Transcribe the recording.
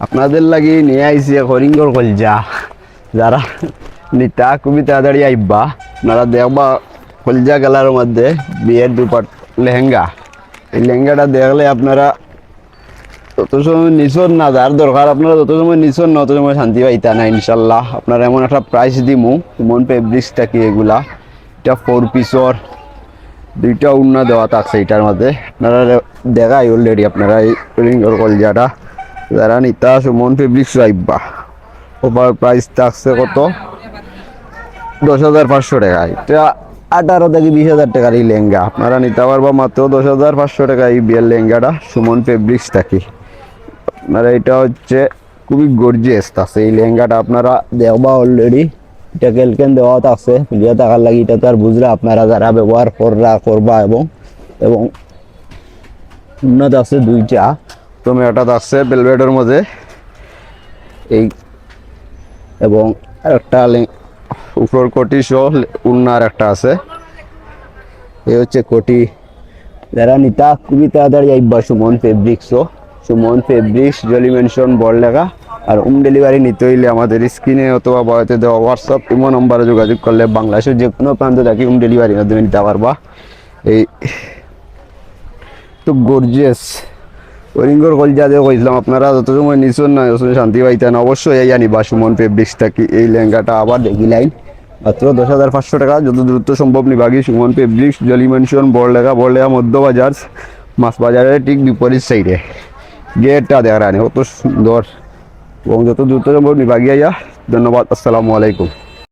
আপনাদের লাগি নিয়ে আইসি হরিঙ্গর কলজা যারা নিতা খুবই তাড়াতাড়ি আইবা আপনারা দেখবা কলজা কালারের মধ্যে বিয়ের দুপাট লেহেঙ্গা। এই লেহেঙ্গাটা দেখলে আপনারা তত সময় নিছন না, যার দরকার আপনারা যত সময় নিছন না তত সময় শান্তি পাইতা না ইনশাল্লাহ। আপনারা এমন একটা প্রাইস দিমু মন ফেব্রিক্সটা কি এগুলা, এটা 4 পিসর দুইটা উন্না দেওয়া থাকছে এটার মধ্যে। আপনারা দেখাই অলরেডি আপনারা এই রিঙ্গর কলজাটা যারা নিতা সুমন ফেব্রিক্স আইবা। ওভার প্রাইস থাকছে কত 10,500 টাকা। এটা 18 থেকে 20,000 টাকার এই লেহেঙ্গা আপনারা নিতে পারবা মাত্র 10,500 টাকা এই বিয়ের লেহেঙ্গাটা সুমন ফেব্রিক্স থাকি। আপনারা এটা হচ্ছে খুবই গর্জিয়াস থাকছে এই লেহেঙ্গাটা, আপনারা দেখবা অলরেডি এটা কেলকেন দেওয়া থাকছে ভিডিও থাকার লাগে। এটা তো আর বুঝরা আপনারা যারা ব্যবহার করবা এবং এবং উন্নত আছে দুইটা। তুমি এটা থাকছে বেলভেটের মধ্যে এই এবং একটা উপর কোটি সহ উন্নার একটা আছে। এই হচ্ছে কোটি। যারা নিতা খুবই তাড়াতাড়ি আইবা সুমন ফেব্রিক্সও, সুমন ফেব্রিক্স জলি মেনশন বড় লেখা। আর হোম ডেলিভারি নিতে হইলে আমাদের স্ক্রিনে অথবা বয়তে দেওয়া হোয়াটসঅ্যাপ ইমো নম্বরে যোগাযোগ করলে বাংলাদেশের যে কোনো প্রান্ত থাকি হোম ডেলিভারির মাধ্যমে নিতে পারবা। এই তো গর্জিয়াস ওরিঙ্গর কলজা দিয়ে কইছিলাম আপনারা যত সময় নিছুন না যত শান্তি পাইতেন। অবশ্যই এই আনিবা সুমন ফেব্রিক্স থাকি এই লেহেঙ্গাটা। আবার দেখি লাইন মাত্র 10,500 টাকা, যত দ্রুত সম্ভব নিবাগি সুমন ফেব্রিক্স জলি মেনশন বড়লেখা মধ্য বাজার মাছ বাজারের ঠিক বিপরীত সাইডে গেটটা দেখার আনে কত সুন্দর এবং যত দ্রুত সম্ভব নিবাগি আইয়া। ধন্যবাদ, আসসালামু আলাইকুম।